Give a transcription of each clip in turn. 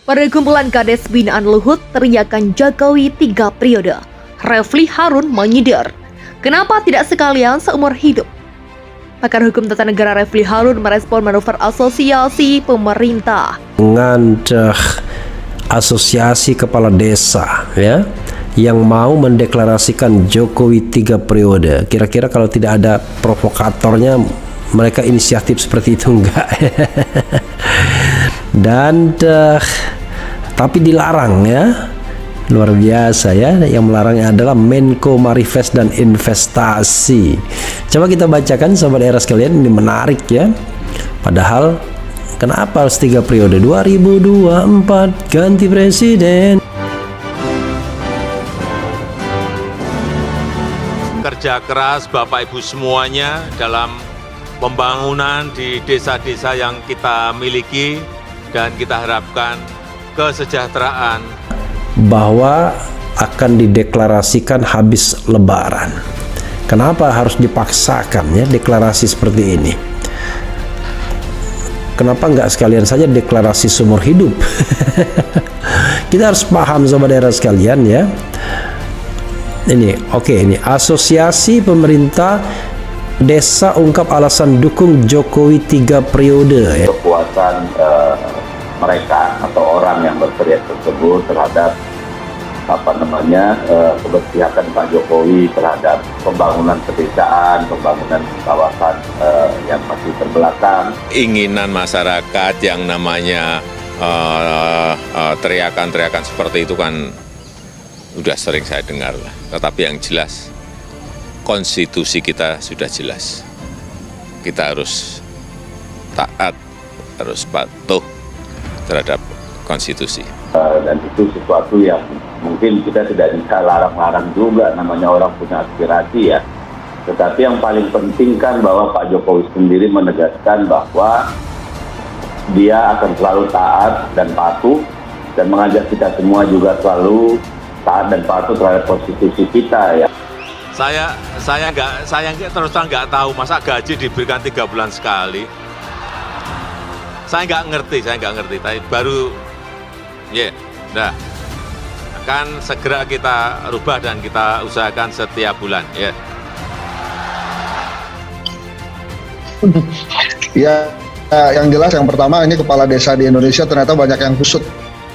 Pada kumpulan Kades binaan Luhut, teriakan Jokowi 3 periode. Refli Harun menyindir, kenapa tidak sekalian seumur hidup? Pakar hukum tata negara Refli Harun merespon manuver asosiasi pemerintah. Dengan asosiasi kepala desa ya, yang mau mendeklarasikan Jokowi 3 periode. Kira-kira kalau tidak ada provokatornya, mereka inisiatif seperti itu enggak? Dan tapi dilarang ya, luar biasa ya. Yang melarangnya adalah Menko Marifest dan Investasi. Coba kita bacakan sahabat era sekalian, ini menarik ya. Padahal kenapa harus 3 periode? 2024 ganti presiden. Kerja keras Bapak Ibu semuanya dalam pembangunan di desa-desa yang kita miliki, dan kita harapkan kesejahteraan. Bahwa akan dideklarasikan habis Lebaran. Kenapa harus dipaksakan ya deklarasi seperti ini? Kenapa nggak sekalian saja deklarasi seumur hidup? Kita harus paham sahabat daerah sekalian ya. Ini asosiasi pemerintah desa ungkap alasan dukung Jokowi 3 periode ya. Kekuatan mereka atau orang yang berteriak tersebut terhadap keberpihakan Pak Jokowi terhadap pembangunan pedesaan, pembangunan kawasan yang masih terbelakang. Inginan masyarakat yang namanya teriakan-teriakan seperti itu kan sudah sering saya dengar lah. Tetapi yang jelas, konstitusi kita sudah jelas. Kita harus taat, harus patuh terhadap konstitusi. Dan itu sesuatu yang mungkin kita tidak bisa larang-larang juga, namanya orang punya aspirasi ya. Tetapi yang paling penting kan bahwa Pak Jokowi sendiri menegaskan bahwa dia akan selalu taat dan patuh, dan mengajak kita semua juga selalu taat dan patuh terhadap konstitusi kita ya. Saya terus terang nggak tahu masa gaji diberikan 3 bulan sekali. Saya nggak ngerti. Tapi baru akan segera kita rubah dan kita usahakan setiap bulan ya. Ya, yang jelas yang pertama ini kepala desa di Indonesia ternyata banyak yang kusut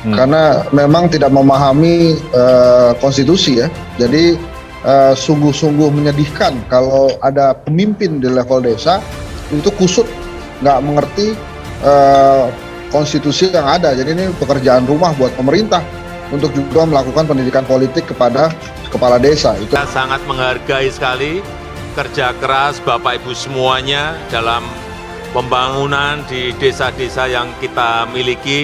karena memang tidak memahami konstitusi ya. Jadi sungguh-sungguh menyedihkan kalau ada pemimpin di level desa itu kusut, nggak mengerti konstitusi yang ada. Jadi ini pekerjaan rumah buat pemerintah untuk juga melakukan pendidikan politik kepada kepala desa. Itu Kita sangat menghargai sekali kerja keras Bapak Ibu semuanya dalam pembangunan di desa-desa yang kita miliki.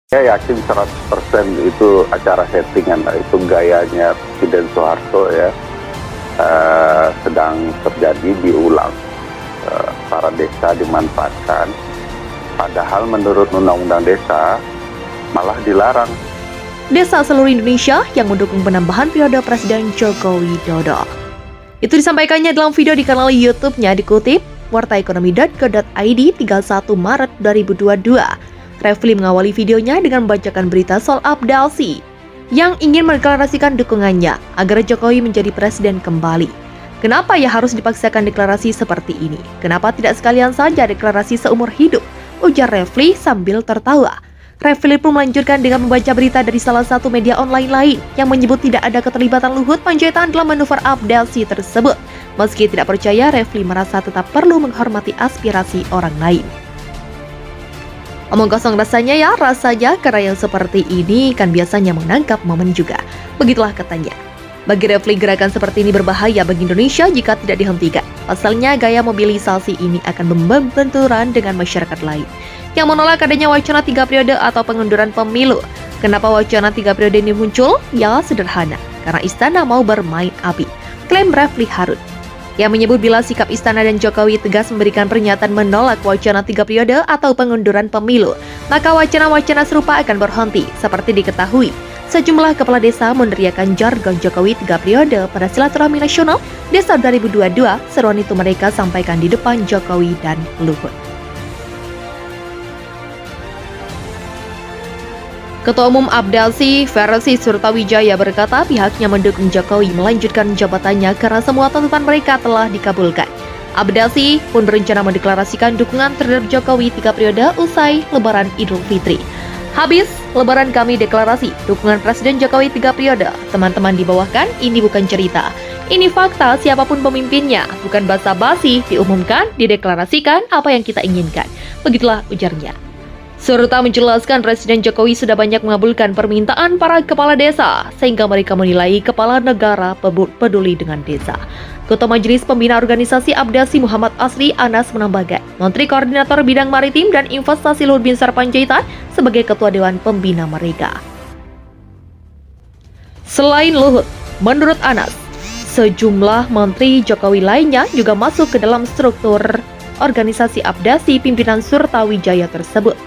Saya yakin 100% itu acara settingan, itu gayanya Presiden Soeharto ya, sedang terjadi diulang. Para desa dimanfaatkan, padahal menurut Undang-Undang Desa malah dilarang. Desa seluruh Indonesia yang mendukung penambahan periode Presiden Joko Widodo. Itu disampaikannya dalam video di kanal YouTube-nya, dikutip wartaekonomi.co.id 31 Maret 2022. Refli mengawali videonya dengan membacakan berita soal Abdalsi yang ingin mendeklarasikan dukungannya agar Jokowi menjadi presiden kembali. Kenapa ya harus dipaksakan deklarasi seperti ini? Kenapa tidak sekalian saja deklarasi seumur hidup? Ujar Refli sambil tertawa. Refli pun melanjutkan dengan membaca berita dari salah satu media online lain yang menyebut tidak ada keterlibatan Luhut Panjaitan dalam manuver Abdalsi tersebut. Meski tidak percaya, Refli merasa tetap perlu menghormati aspirasi orang lain. Omong kosong rasanya karena yang seperti ini kan biasanya menangkap momen juga. Begitulah katanya. Bagi Refli, gerakan seperti ini berbahaya bagi Indonesia jika tidak dihentikan. Pasalnya gaya mobilisasi ini akan membenturan dengan masyarakat lain yang menolak adanya wacana 3 periode atau pengunduran pemilu. Kenapa wacana 3 periode ini muncul? Ya sederhana, karena istana mau bermain api, klaim Refli Harun. Yang menyebut bila sikap istana dan Jokowi tegas memberikan pernyataan menolak wacana 3 periode atau pengunduran pemilu, maka wacana-wacana serupa akan berhenti. Seperti diketahui, Sejumlah kepala desa meneriakan jargon Jokowi 3 periode pada silaturahmi nasional Desa 2022. Seruan itu mereka sampaikan di depan Jokowi dan Luhut. Ketua Umum Abdasi Versi Surtawijaya berkata pihaknya mendukung Jokowi melanjutkan jabatannya karena semua tuntutan mereka telah dikabulkan. Abdasi pun berencana mendeklarasikan dukungan terhadap Jokowi 3 periode usai Lebaran Idul Fitri. Habis Lebaran kami deklarasi dukungan Presiden Jokowi 3 periode. Teman-teman di bawah kan, ini bukan cerita. Ini fakta, siapapun pemimpinnya, bukan basa-basi, diumumkan, dideklarasikan apa yang kita inginkan. Begitulah ujarnya. Serta menjelaskan Presiden Jokowi sudah banyak mengabulkan permintaan para kepala desa, sehingga mereka menilai kepala negara peduli dengan desa. Ketua Majelis Pembina Organisasi Abdasi Muhammad Asri Anas menambahkan, Menteri Koordinator Bidang Maritim dan Investasi Luhut Binsar Panjaitan sebagai Ketua Dewan Pembina mereka. Selain Luhut, menurut Anas, sejumlah Menteri Jokowi lainnya juga masuk ke dalam struktur organisasi Abdasi pimpinan Surtawijaya tersebut.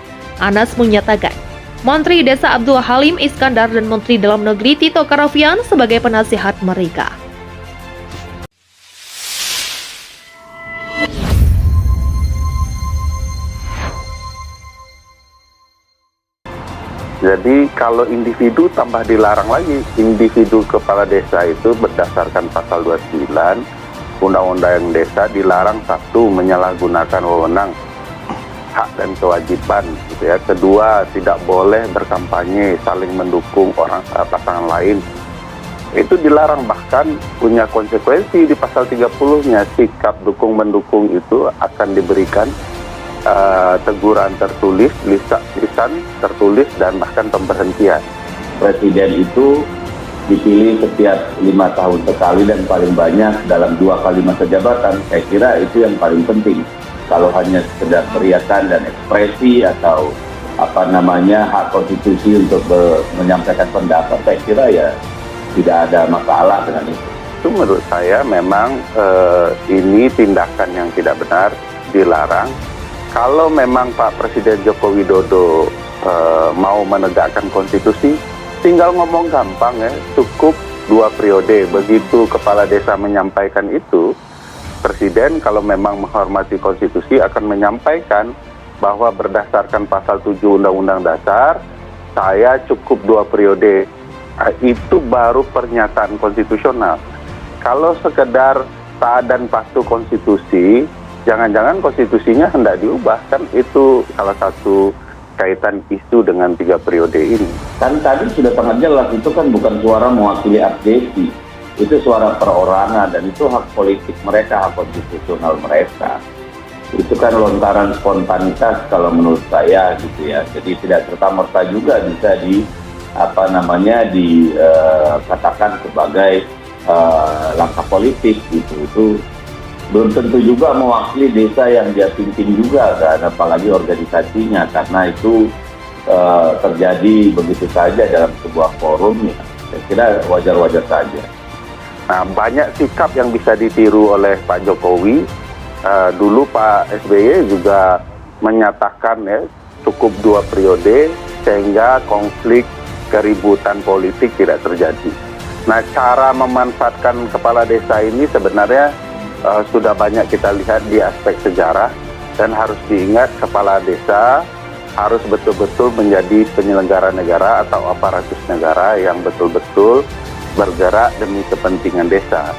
Anas menyatakan, Menteri Desa Abdul Halim Iskandar dan Menteri Dalam Negeri Tito Karnavian sebagai penasihat mereka. Jadi kalau individu tambah dilarang lagi, individu kepala desa itu berdasarkan pasal 29 Undang-Undang Desa dilarang satu menyalahgunakan wewenang hak dan kewajiban gitu ya. Kedua, tidak boleh berkampanye saling mendukung pasangan lain. Itu dilarang, bahkan punya konsekuensi di pasal 30-nya. Sikap dukung mendukung itu akan diberikan teguran tertulis, lisan tertulis, dan bahkan pemberhentian. Presiden itu dipilih setiap 5 tahun sekali dan paling banyak dalam 2 kali masa jabatan. Saya kira itu yang paling penting. Kalau hanya sekedar teriakan dan ekspresi atau hak konstitusi untuk menyampaikan pendapat, saya kira ya tidak ada masalah dengan itu. Itu menurut saya memang ini tindakan yang tidak benar, dilarang. Kalau memang Pak Presiden Joko Widodo mau menegakkan konstitusi, tinggal ngomong gampang ya, cukup 2 periode. Begitu kepala desa menyampaikan itu, Presiden kalau memang menghormati konstitusi akan menyampaikan bahwa berdasarkan pasal 7 Undang-Undang Dasar, saya cukup 2 periode. Itu baru pernyataan konstitusional. Kalau sekedar taat dan patuh konstitusi, jangan-jangan konstitusinya hendak diubah, kan itu salah satu kaitan isu dengan 3 periode ini. Kan tadi sudah sangat jelas, itu kan bukan suara mewakili Abdesi, itu suara perorangan dan itu hak politik mereka, hak konstitusional mereka. Itu kan lontaran spontanitas kalau menurut saya gitu ya. Jadi tidak serta-merta juga bisa dikatakan sebagai langkah politik gitu. Itu belum tentu juga mewakili desa yang dia pimpin juga kan, apalagi organisasinya, karena itu terjadi begitu saja dalam sebuah forum ya. Saya kira wajar-wajar saja. Nah, banyak sikap yang bisa ditiru oleh Pak Jokowi. Dulu Pak SBY juga menyatakan ya cukup 2 periode sehingga konflik keributan politik tidak terjadi. Nah, cara memanfaatkan kepala desa ini sebenarnya sudah banyak kita lihat di aspek sejarah, dan harus diingat kepala desa harus betul-betul menjadi penyelenggara negara atau aparatus negara yang betul-betul bergerak demi kepentingan desa.